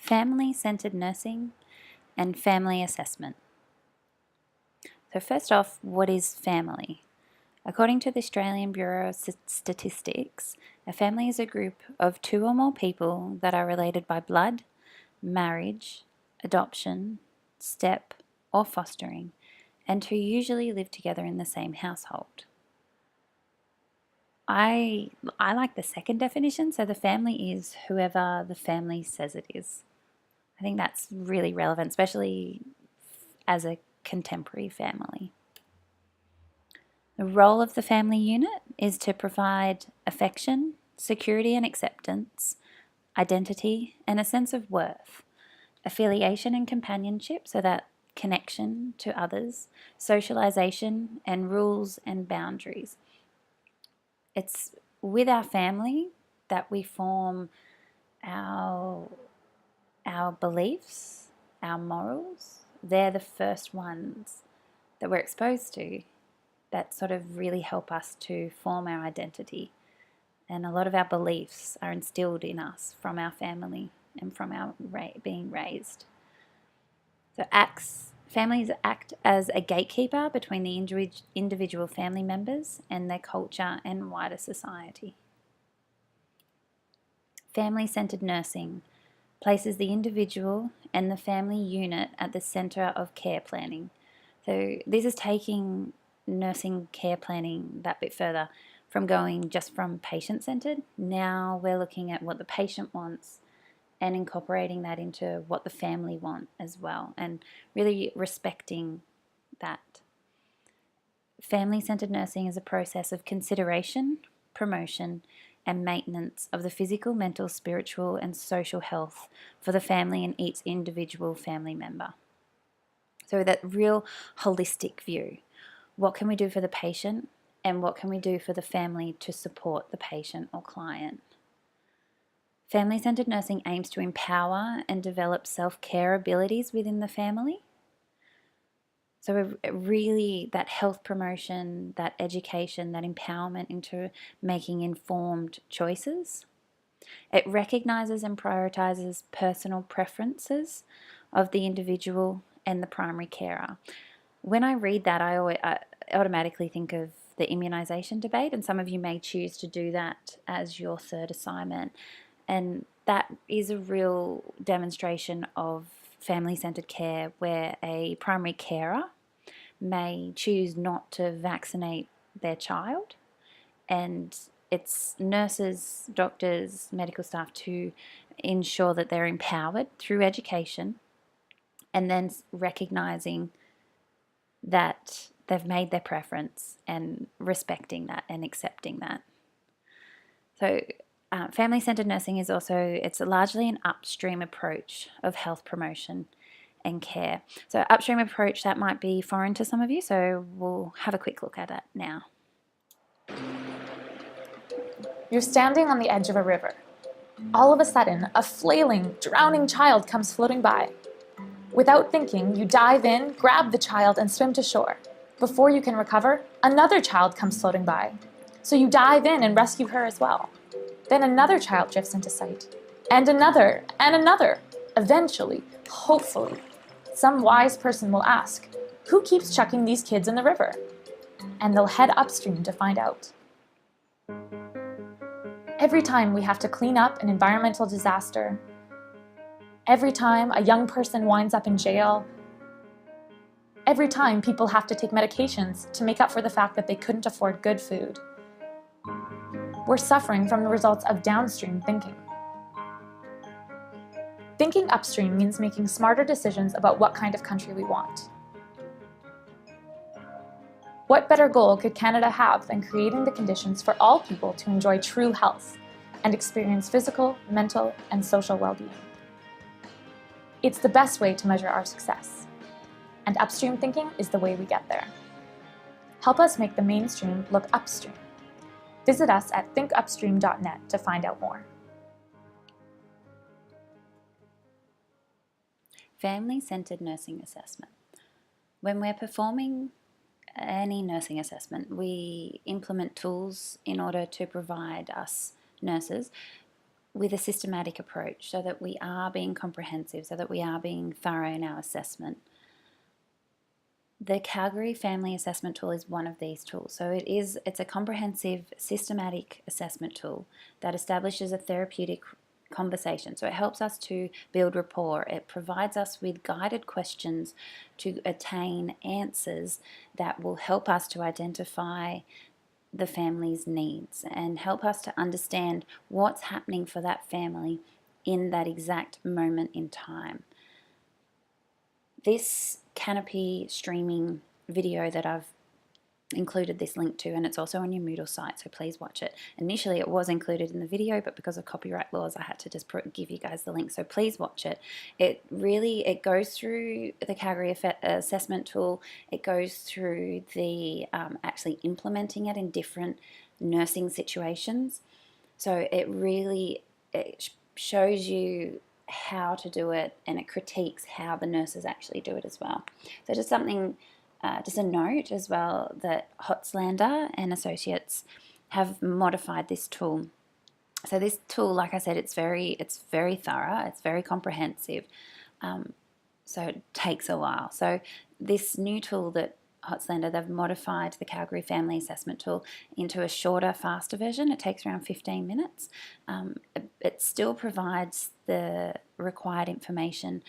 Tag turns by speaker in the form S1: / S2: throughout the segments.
S1: family-centered nursing and family assessment. So first off, what is family? According to the Australian Bureau of Statistics, a family is a group of two or more people that are related by blood, marriage, adoption, step, or fostering, and who usually live together in the same household. I like the second definition, so the family is whoever the family says it is. I think that's really relevant, especially as a contemporary family. The role of the family unit is to provide affection, security and acceptance, identity and a sense of worth, affiliation and companionship, so that connection to others, socialization and rules and boundaries. It's with our family that we form our beliefs, our morals. They're the first ones that we're exposed to that sort of really help us to form our identity. And a lot of our beliefs are instilled in us from our family and from our being raised. So families act as a gatekeeper between the individual family members and their culture and wider society. Family-centered nursing places the individual and the family unit at the centre of care planning. So this is taking nursing care planning that bit further from going just from patient-centered. Now we're looking at what the patient wants and incorporating that into what the family want as well, and really respecting that. Family-centered nursing is a process of consideration, promotion, and maintenance of the physical, mental, spiritual, and social health for the family and each individual family member. So that real holistic view. What can we do for the patient, and what can we do for the family to support the patient or client? Family-centered nursing aims to empower and develop self-care abilities within the family. So really that health promotion, that education, that empowerment into making informed choices. It recognises and prioritises personal preferences of the individual and the primary carer. When I read that, I automatically think of the immunisation debate, and some of you may choose to do that as your third assignment. And that is a real demonstration of family-centered care where a primary carer may choose not to vaccinate their child, and it's nurses, doctors, medical staff to ensure that they're empowered through education, and then recognising that they've made their preference and respecting that and accepting that. So family-centered nursing is it's largely an upstream approach of health promotion and care. So upstream approach, that might be foreign to some of you, so we'll have a quick look at it now.
S2: You're standing on the edge of a river. All of a sudden, a flailing, drowning child comes floating by. Without thinking, you dive in, grab the child, and swim to shore. Before you can recover, another child comes floating by. So you dive in and rescue her as well. Then another child drifts into sight, and another, and another. Eventually, hopefully, some wise person will ask, who keeps chucking these kids in the river? And they'll head upstream to find out. Every time we have to clean up an environmental disaster, every time a young person winds up in jail, every time people have to take medications to make up for the fact that they couldn't afford good food, we're suffering from the results of downstream thinking. Thinking upstream means making smarter decisions about what kind of country we want. What better goal could Canada have than creating the conditions for all people to enjoy true health and experience physical, mental, and social well-being? It's the best way to measure our success, and upstream thinking is the way we get there. Help us make the mainstream look upstream. Visit us at thinkupstream.net to find out more.
S1: Family-centered nursing assessment. When we're performing any nursing assessment, we implement tools in order to provide us nurses with a systematic approach, so that we are being comprehensive, so that we are being thorough in our assessment. The Calgary Family Assessment Tool is one of these tools. So it's a comprehensive, systematic assessment tool that establishes a therapeutic conversation. So it helps us to build rapport. It provides us with guided questions to attain answers that will help us to identify the family's needs and help us to understand what's happening for that family in that exact moment in time. This Canopy streaming video that I've included this link to, and it's also on your Moodle site, so please watch it. Initially it was included in the video, but because of copyright laws I had to just give you guys the link, so please watch it. It goes through the Calgary assessment tool. It goes through the actually implementing it in different nursing situations. So it shows you how to do it, and it critiques how the nurses actually do it as well. So just something, just a note as well, that Hotslander and Associates have modified this tool. So this tool, like I said, it's very thorough, it's very comprehensive, so it takes a while. So this new tool that Hotslander, they've modified the Calgary Family Assessment Tool into a shorter, faster version. It takes around 15 minutes. It still provides the required information.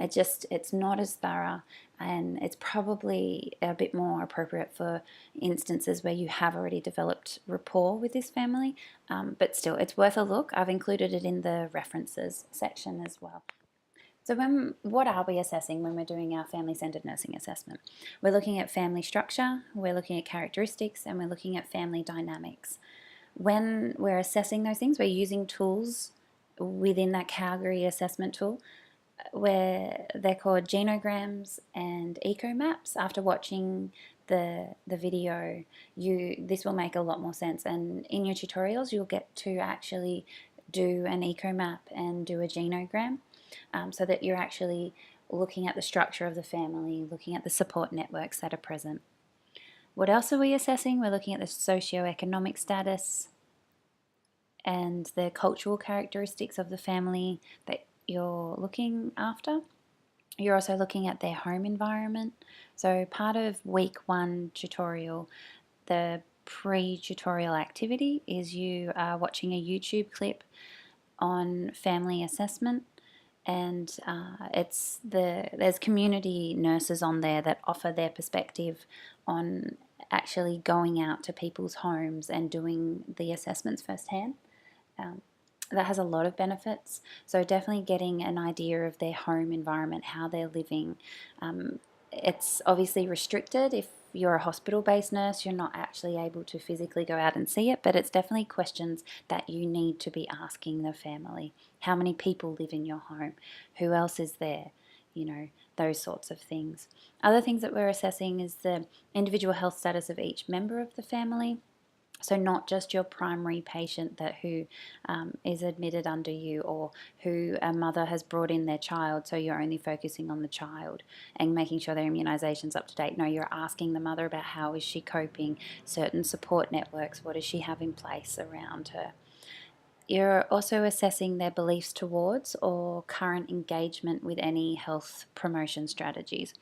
S1: It's not as thorough, and it's probably a bit more appropriate for instances where you have already developed rapport with this family. But still, it's worth a look. I've included it in the references section as well. So what are we assessing when we're doing our family-centered nursing assessment? We're looking at family structure, we're looking at characteristics, and we're looking at family dynamics. When we're assessing those things, we're using tools within that Calgary assessment tool where they're called genograms and eco maps. After watching the video, this will make a lot more sense, and in your tutorials you'll get to actually do an eco map and do a genogram. So that you're actually looking at the structure of the family, looking at the support networks that are present. What else are we assessing? We're looking at the socio-economic status and the cultural characteristics of the family that you're looking after. You're also looking at their home environment. So part of week 1 tutorial, the pre-tutorial activity is you are watching a YouTube clip on family assessment. And there's community nurses on there that offer their perspective on actually going out to people's homes and doing the assessments firsthand. That has a lot of benefits. So definitely getting an idea of their home environment, how they're living. It's obviously restricted. If you're a hospital-based nurse, you're not actually able to physically go out and see it, but it's definitely questions that you need to be asking the family. How many people live in your home? Who else is there? Those sorts of things. Other things that we're assessing is the individual health status of each member of the family. So not just your primary patient who is admitted under you, or who a mother has brought in their child, so you're only focusing on the child and making sure their immunisation's up to date. No, you're asking the mother about how is she coping, certain support networks, what does she have in place around her. You're also assessing their beliefs towards or current engagement with any health promotion strategies.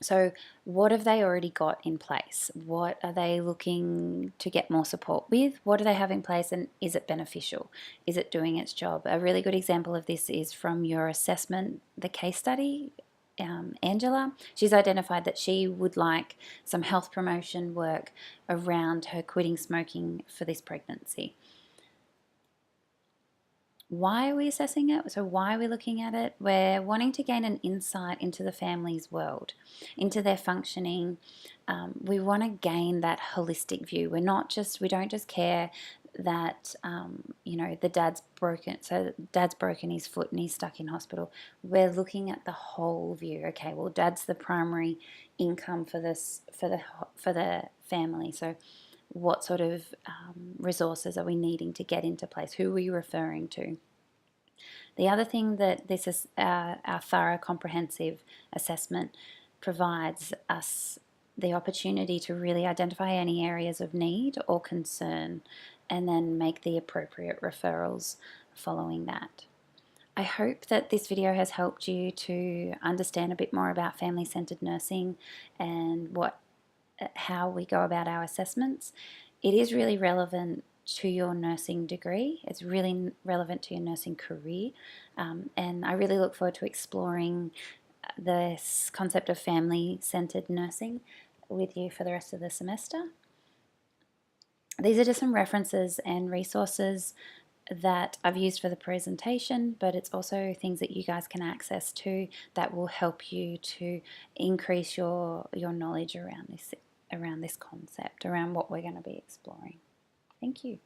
S1: So what have they already got in place? What are they looking to get more support with? What do they have in place, and is it beneficial? Is it doing its job? A really good example of this is from your assessment, the case study. Angela, she's identified that she would like some health promotion work around her quitting smoking for this pregnancy. Why are we assessing it? So why are we looking at it? We're wanting to gain an insight into the family's world, into their functioning. We want to gain that holistic view. We don't just care that the dad's broken. So dad's broken his foot and he's stuck in hospital. We're looking at the whole view. Okay, well, dad's the primary income for the family. So what sort of resources are we needing to get into place? Who are we referring to? The other thing that this is our thorough comprehensive assessment provides us the opportunity to really identify any areas of need or concern and then make the appropriate referrals following that. I hope that this video has helped you to understand a bit more about family-centered nursing and how we go about our assessments. It is really relevant to your nursing degree. It's really relevant to your nursing career, and I really look forward to exploring this concept of family-centered nursing with you for the rest of the semester. These are just some references and resources that I've used for the presentation, but it's also things that you guys can access to that will help you to increase your knowledge around this concept, around what we're going to be exploring. Thank you.